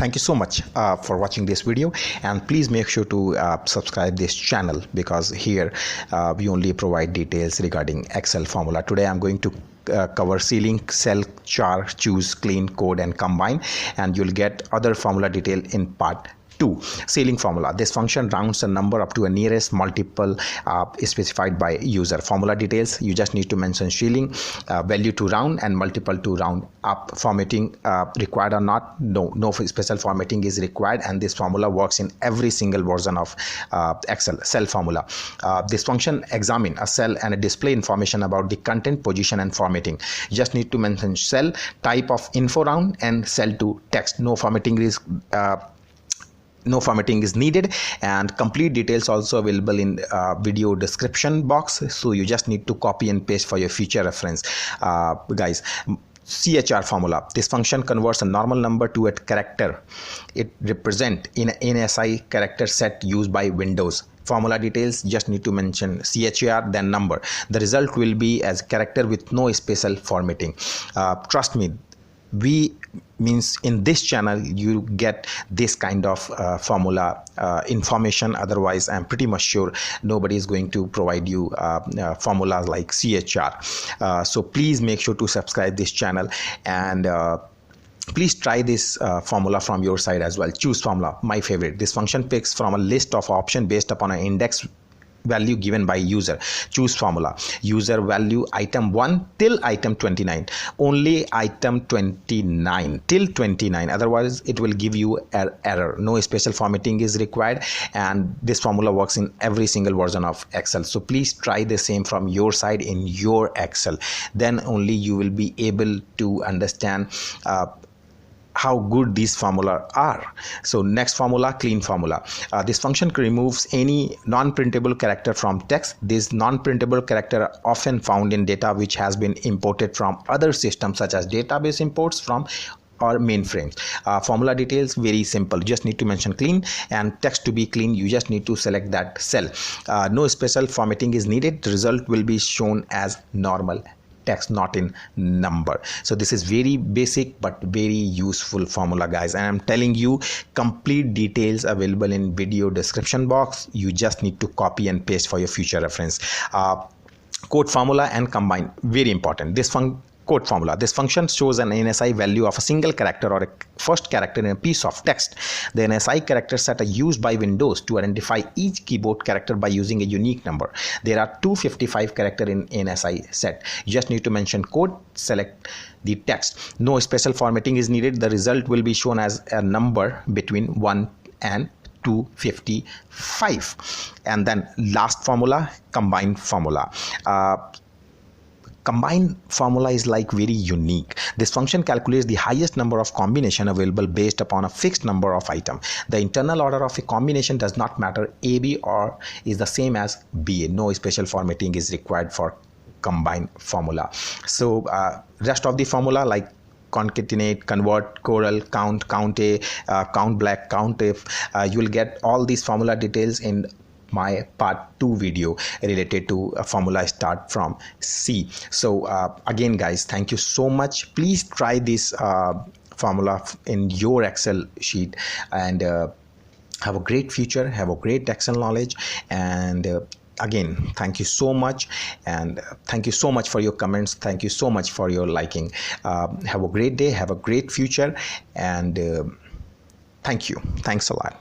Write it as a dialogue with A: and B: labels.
A: thank you so much for watching this video, and please make sure to subscribe this channel, because here we only provide details regarding Excel formula. Today I'm going to cover ceiling, cell, char, choose, clean, code and combine, and you'll get other formula detail in part 2. Ceiling formula. This function rounds a number up to a nearest multiple specified by user. Formula details. You just need to mention ceiling, value to round, and multiple to round up. Formatting required or not? No special formatting is required, and this formula works in every single version of Excel. Cell formula. This function examine a cell and display information about the content, position and formatting. You just need to mention cell, type of info round, and cell to text. No formatting is needed, and complete details also available in video description box, so you just need to copy and paste for your future reference. Guys, CHAR formula. This function converts a normal number to a character. It represents in ANSI character set used by Windows. Formula details, just need to mention CHAR then number. The result will be as character with no special formatting. Trust me, we means in this channel you get this kind of formula information. Otherwise I'm pretty much sure nobody is going to provide you formulas like CHR. So please make sure to subscribe this channel, and please try this formula from your side as well. Choose formula, my favorite. This function picks from a list of options based upon an index value given by user. Choose formula. User value item 1 till item 29. Only item 29 till 29. Otherwise it will give you an error. No special formatting is required, and this formula works in every single version of Excel. So please try the same from your side in your Excel. Then only you will be able to understand how good these formula are. So next formula, clean formula. This function removes any non-printable character from text. These non-printable character are often found in data which has been imported from other systems, such as database imports from or mainframes. Formula details, very simple. You just need to mention clean, and text to be clean, you just need to select that cell. No special formatting is needed. The result will be shown as normal text, not in number. So this is very basic but very useful formula, guys, and I'm telling you, complete details available in video description box. You just need to copy and paste for your future reference. Code formula and combine, very important. Code formula. This function shows an ANSI value of a single character or a first character in a piece of text. The ANSI character set are used by Windows to identify each keyboard character by using a unique number. There are 255 characters in ANSI set. You just need to mention code, select the text. No special formatting is needed. The result will be shown as a number between 1 and 255. And then last formula, combine formula. Combine formula is like very unique. This function calculates the highest number of combination available based upon a fixed number of item. The internal order of a combination does not matter. AB or is the same as BA. No special formatting is required for combine formula. So rest of the formula like concatenate, convert, choral, count, count A, count black, count if, you will get all these formula details in my part 2 video related to a formula start from C. So again, guys, thank you so much. Please try this formula in your Excel sheet, and have a great future, have a great Excel knowledge. And again, thank you so much, and thank you so much for your comments. Thank you so much for your liking. Have a great day, have a great future, and thank you. Thanks a lot.